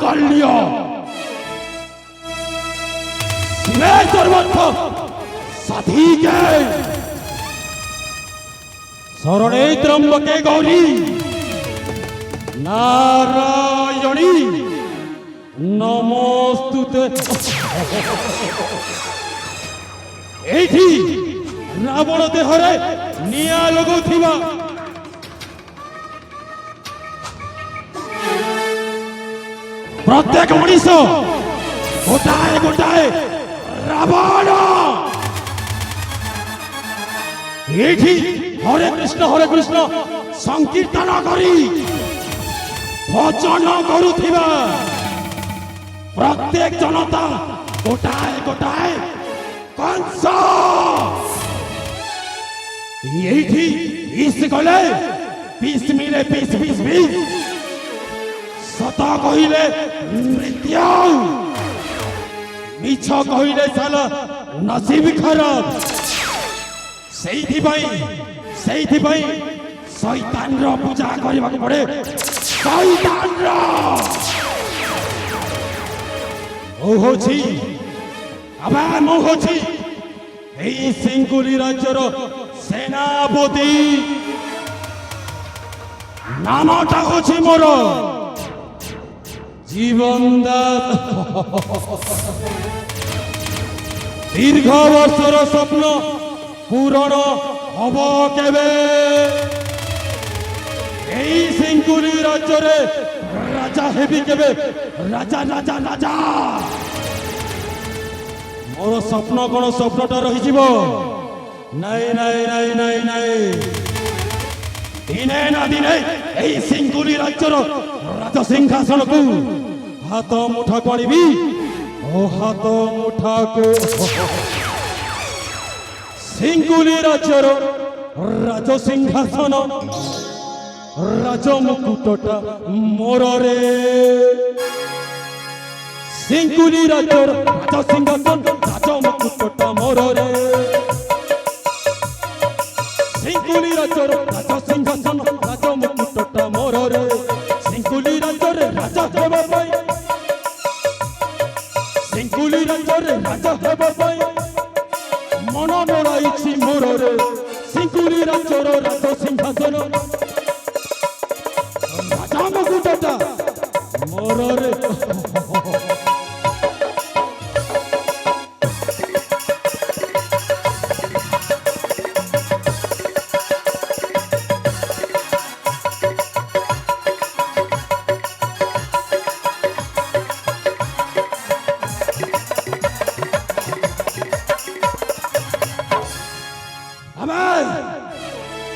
मांगल्य शिवे सर्वस्व साधिके शरणे त्र्यंबके गौरी नारायणी नमोस्तुते एठी रावण देहरे निया लगुथिबा प्रत्येक मनीष गोटाए गोटाए रावण एठी हरे कृष्ण संकीर्तन करी भजन करुथिबा प्रत्येक जनता गोटाए गोटाए कंस एठी इस गले पीस मिले पीस पीस पीस सत कहिले मृत्यु मिछ कहिले साल नसीब खराब ସେଇଥିପାଇଁ ଶୈତାନର ପୂଜା କରିବାକୁ ପଡେ ଶୈତାନର ମୁଁ ହଉଛି ଏହି ସିଙ୍ଗୁଲି ରାଜ୍ୟର ସେନାପତି ନାମଟା ହଉଛି ମୋର ଜୀବନ ଦୀର୍ଘ ବର୍ଷର ସ୍ୱପ୍ନ पूरण हब केबे एई सिंकुली राज्य रे राजा हेबी केबे राजा राजा राजा मोर स्वप्न कोन स्वप्नटा रही जीवो नहीं नहीं नहीं नहीं नहीं दिने ना दिने एई सिंकुली राज्य रो राजा सिंहासन को हाथ मुठा करिबी ओ हाथ मुठा को सिंकुली राज्यर राज सिंहासन राज मुकुटटा मोर रे सिंकुली राज्यर राज सिंहासन राज मुकुटटा मोर रे सिंकुली राज्यर राज सिंहासन राज मुकुटटा मोर रे सिंकुली राज्यर राजा हेबा पाई सिंकुली राज्यर राजा हेबा पाई मन बड़ाई मोर रे सिंकुली राज्यर राज सिंहासन राजा मुकुटटा मोर रे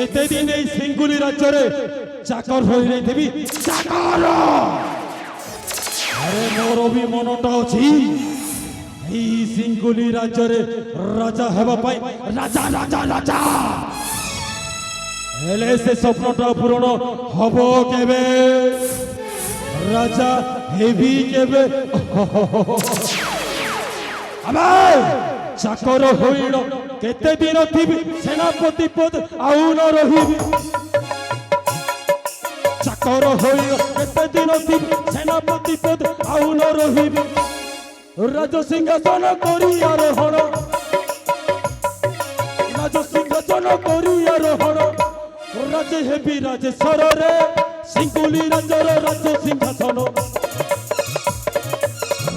केते दिन ए सिंकुली राज्य रे चाकर होई नै देबी चाकर अरे मोर भी मनटा अछि ए सिंकुली राज्य रे राजा हेबा पाई राजा राजा राजा एले से स्वप्नटा पूर्ण हबो केबे राजा हेबी केबे अबे चाकर होइल केते दिन थिबी सेनापति पद आउ न रहिबी चाकर होई केते दिन थिबी सेनापति पद आउ न रहिबी राज सिंहासन करी आरोहण राज सिंहासन करी आरोहण राज हेबी राजेश्वर रे सिंकुली राज्यर राज सिंहासन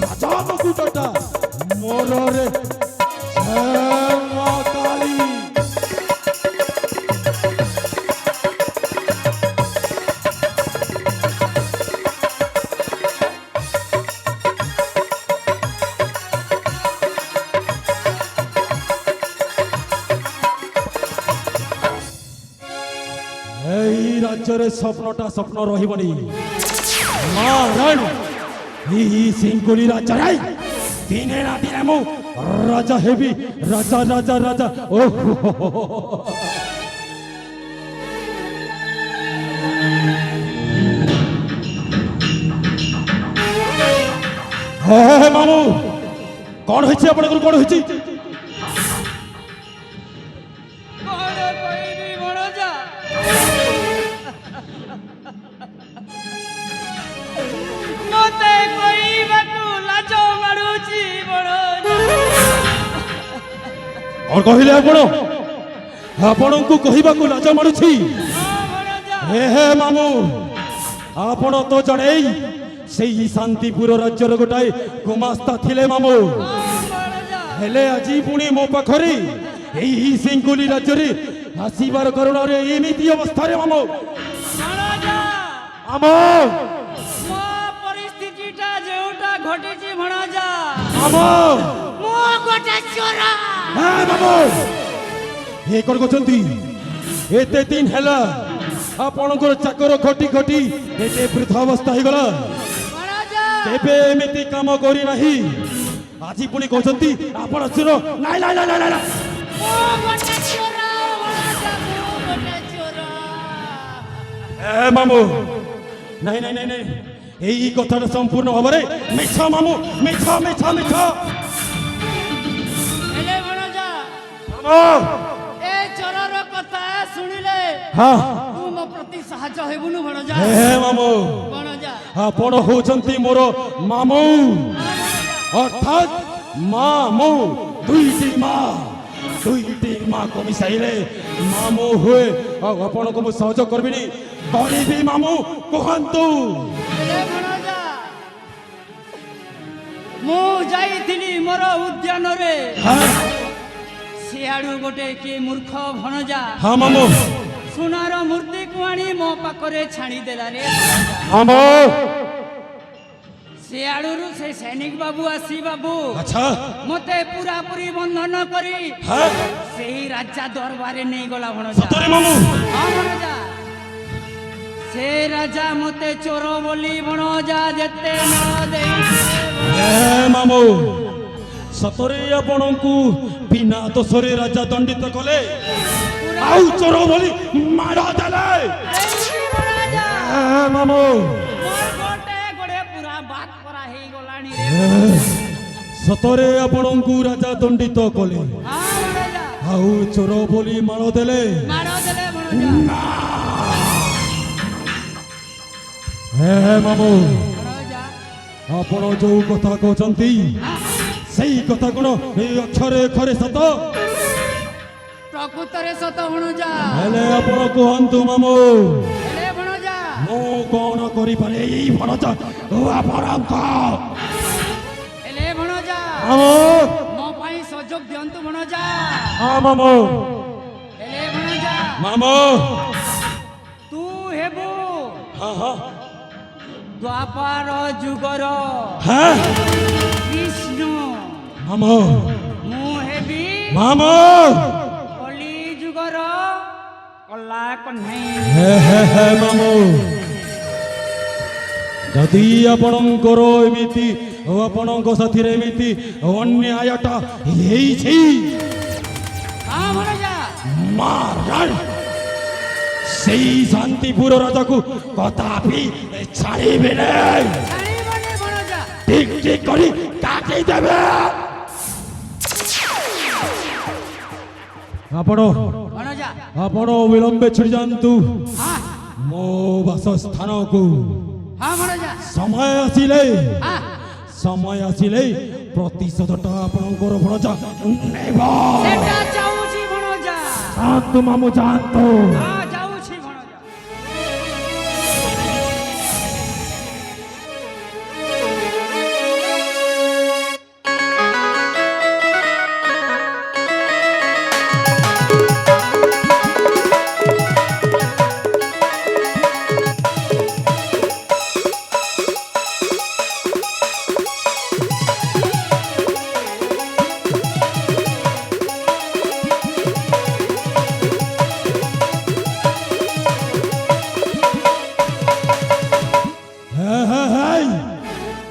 राजा मुकुटटा मोर रे राज्य स्वप्नटा स्वप्न रही नारायण सिंकुली राज्य दिने ना दिने मु राजा हेबी राजा राजा राजा ओहो मामू कौन होइछि आपन कौन होइछि मते ଲାଜ ମାଡୁଛି ଭଣଜା। କଣ କହିଲେ ଆପଣ? ଆପଣଙ୍କୁ କହିବାକୁ ଲାଜ ମାଡୁଛି? ହେ ହେ ମାମୁଁ, ଆପଣ ତ ଜଣେ ସେଇ ଶାନ୍ତିପୁର ରାଜ୍ୟର ଗୋଟାଏ ଗୁମାସ୍ତା ଥିଲେ ମାମୁଁ। ହେଲେ ଆଜି ପୁଣି ମୋ ପାଖରେ ଏଇ ସିଙ୍ଗୁଲି ରାଜ୍ୟରେ ଆସିବାର କାରଣରେ ଏମିତି ଅବସ୍ଥାରେ ମାମୁଁ। ମାମୁଁ ମୋ ପରିସ୍ଥିତିଟା ଯେଉଁଟା ଘଟିଛି ଭଣଜା, ମାମୁଁ ମୁଁ ଗୋଟେ ଚୋର। ମାମୁଁ ଏ କଣ କରୁଛନ୍ତି? ଏତେ ଦିନ ହେଲା ଆପଣଙ୍କର ଚାକର ଘଟି ଘଟି ଏତେ ବୃଦ୍ଧ ଅବସ୍ଥା ହେଇଗଲା, କେବେ ଏମିତି କାମ କରି ନାହିଁ। ଆଜି ପୁଣି କହୁଛନ୍ତି ଆପଣ ଚୋର? ନାଇଁ ନାଇଁ ନାଇଁ ନାଇଁ ନାଇଁ, ମୁଁ ଗୋଟେ ଚୋର ଭଣଜା, ମୁଁ ଗୋଟେ ଚୋର। ମାମୁଁ ନାଇଁ ନାଇଁ ନାଇଁ ନାଇଁ, ଏଇ କଥାଟା ସମ୍ପୂର୍ଣ୍ଣ ଭାବରେ ମିଛ ମାମୁଁ, ମିଛ ମିଛ ମିଛ। ହେଲେ ଭଣଜା, ମାମୁଁ ଏ ଚୋରର କଥା ଶୁଣିଲେ ହଁ ତୁ ମୋ ପ୍ରତି ସାହାଯ୍ୟ ହେବୁନୁ ଭଣଜା। ହେ ମାମୁଁ, ଭଣଜା ଆପଣ ହଉଛନ୍ତି ମୋର ମାମୁଁ, ଅର୍ଥାତ୍ ମାମୁଁ। ଦୁଇଟି ମାକୁ ମିଶାଇଲେ ମାମୁଁ ହୁଏ। ଆଉ ଆପଣଙ୍କୁ ମୁଁ ସହଯୋଗ କରିବିନି, କରିବି ମାମୁଁ, କୁହନ୍ତୁ। ହେଲେ ଭଣଜା, ମୁଁ ଯାଇଥିଲି ମୋର ଉଦ୍ୟାନରେ, ସିଆଡୁ ଗୋଟେ କିଏ ମୂର୍ଖ ଭଣଜା ହଁ ମାମୁଁ। ସୁନାର ମୂର୍ତ୍ତିକୁ ଆଣି ମୋ ପାଖରେ ଛାଣିଦେଲା ରେ। ମାମୁଁ ସିଆଡୁରୁ ସେ ସୈନିକ ବାବୁ ଆସି ବାବୁ ଆଚ୍ଛା ମତେ ପୁରାପୁରି ବନ୍ଧନ କରି ହଁ ସେହି ରାଜା ଦରବାରେ ନେଇଗଲା ଭଣଜା। ସତରେ ମାମୁଁ? ହଁ ଭଣଜା, ସେ ରାଜା ମତେ ଚୋର ବୋଲି ଭଣଜା ଯେତେ ନ ଦେଇଥିଲେ। ମାମୁଁ ସତରେ ଆପଣଙ୍କୁ ବିନା ଦୋଷରେ ରାଜା ଦଣ୍ଡିତ କଲେ, ଆଉ ଚୋର ବୋଲି ମାଡ଼ ଦେଲେ? ଭଣଜା, ମାମୁଁ ମୋର ଗୋଟେ ଗୋଡେ ପୁରା ବାତ କରା ହେଇଗଲାଣି ରେ। ସତରେ ଆପଣଙ୍କୁ ରାଜା ଦଣ୍ଡିତ କଲେ, ହଁ ଭଣଜା, ଆଉ ଚୋର ବୋଲି ମାଳ ଦେଲେ? ମାଡ଼ ଦେଲେ ଭଣଜା। ମାମୁଁ ଭଣଜା, ଆପଣ ଯୋଉ କଥା କହୁଛନ୍ତି ସେଇ କଥା କଣ ଏଇ ଅକ୍ଷରେ ଅକ୍ଷରେ ସତ? ପ୍ରକୃତରେ ସତ ଭଣଜା। ହେଲେ ଆପଣ କୁହନ୍ତୁ ମାମୁଁ, ହେଲେ ଭଣଜା, ମୁଁ କଣ କରିପାରେ ଏଇ ଭଣଜା ଆପଣଙ୍କ? ହେଲେ ଭଣଜା, ମାମୁଁ ମୋ ପାଇଁ ସୁଯୋଗ ଦିଅନ୍ତୁ ଭଣଜା। ହଁ ମାମୁଁ। ହେଲେ ଭଣଜା, ମାମୁଁ ତୁ ହେବୁ ହଁ ହଁ ଦ୍ୱାପର ଯୁଗର ହଁ କୃଷ୍ଣ, ମାମୁଁ ମୁଁ ହେବି ମାମୁଁ କଳି ଯୁଗର କଲା କହ୍ନେଇ। ହେ ମାମୁଁ, ଯଦି ଆପଣଙ୍କର ଏମିତି ଆପଣଙ୍କ ସାଥିରେ ଏମିତି ଅନ୍ୟାୟଟା ହେଇଛି, ହଁ ଭଣଜା, ମାରଣ ସେଇ ଶାନ୍ତିପୁର ରାଜାକୁ କଦାପି ଛାଡ଼ିବେ ନାହିଁ। ଛାଡ଼ିବନି ଭଣଜା। ଠିକ ଠିକ କରି କାଟିଦେବେ। ଆପଣ ଭଣଜା, ଆପଣ ବିଳମ୍ବେ ଛିଡ଼ି ଯାଆନ୍ତୁ ହଁ ମୋ ବାସସ୍ଥାନକୁ। ହଁ ଭଣଜା, ସମୟ ହଁ ଆସିଲେ ପ୍ରତିଶୋଧଟା ଆପଣଙ୍କର ଭଣଜା ନେବ। ସେଟା ଯାଉଛି ଭଣଜା। ଯାଆନ୍ତୁ ମାମୁଁ ଯାଆନ୍ତୁ। ହଁ ଯାଉଛି ଭଣଜା।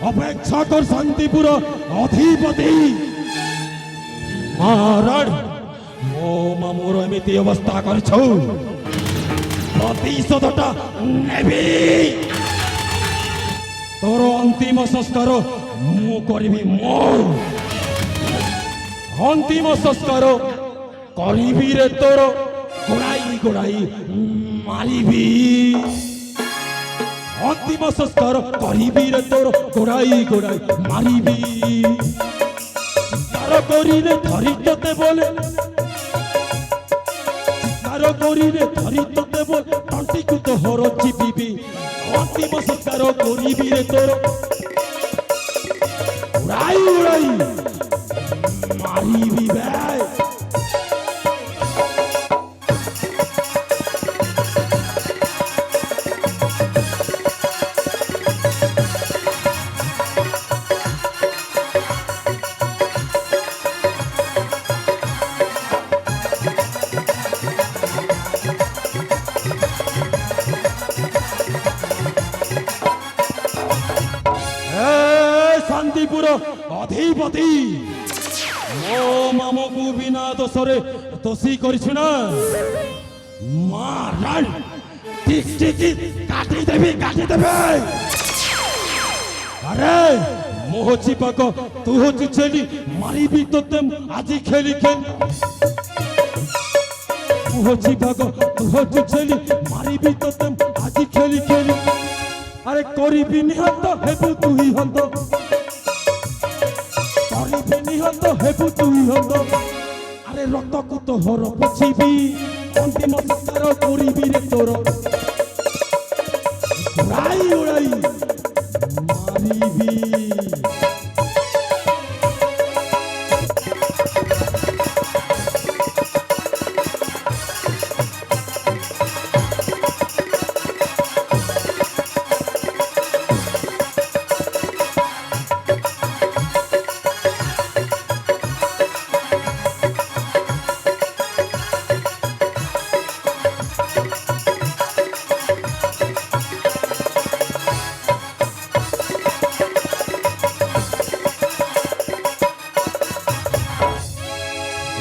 অপেক্ষা কর শান্তিপুর অধিপতি। মহারাজ ମୋ ମାମୁଁର ଏମିତି ଅବସ୍ଥା କରିଛ, ପ୍ରତିଶୋଧଟା ନେବି। ତୋର ଅନ୍ତିମ ସଂସ୍କାର ମୁଁ କରିବି। ମୁଁ ଅନ୍ତିମ ସଂସ୍କାର କରିବି ରେ ତୋର ଗୋଡ଼ାଇ ଗୋଡ଼ାଇ ମାରିବି। ଅନ୍ତିମ ସଂସ୍କାର କରିବି ରେ ତୋର ଗୋଡ଼ାଇ ଗୋଡ଼ାଇ ମାରିବି ଚିତ୍କାର କରିରେ ଧରି ତତେ ବୋଲେ ଚିତ୍କାର କରିରେ ଧରି ତତେ ବୋଲେ ତଣ୍ଟିକୁ ତୋହର ଚିପିବି ଅନ୍ତିମ ସଂସ୍କାର କରିବି ରେ ତୋର ଉଡ଼ାଇ ଉଡ଼ାଇ ମାରିବି ବେ শান্তিপুর অধিপতি মো মামুকু বিনা দোষরে দোষী করিছু না মারান ঠিক ঠিক কাটি দেবে আরে মো হচ্ছি পাক তু হচ্ছি ছেলি মারিবি তোতে আজি খেলি খেলি তু হচ্ছি পাক তু হচ্ছি ছেলি মারিবি তোতে আজি খেলি খেলি আরে করিবি নিহত হেবু তুই হত করিবি নিহত হেবু তুই হত আরে রক্তকু তোহর পছিবি অন্তিম সংস্কার করিবি রে তোর উড়াই উড়াই মারিবি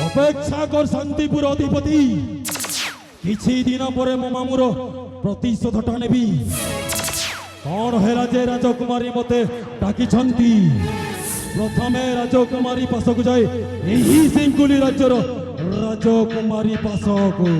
অপেক্ষা কর শান্তিপুর অধিপতি কিছু দিন পরে মো মামুর প্রতিশোধটা নেবি কণ হেলা যে রাজকুমারী মতে ডাকিছন্তি প্রথমে রাজকুমারী পাশকু যাই এই সিঙ্গুলি রাজ্যর রাজকুমারী পাশকু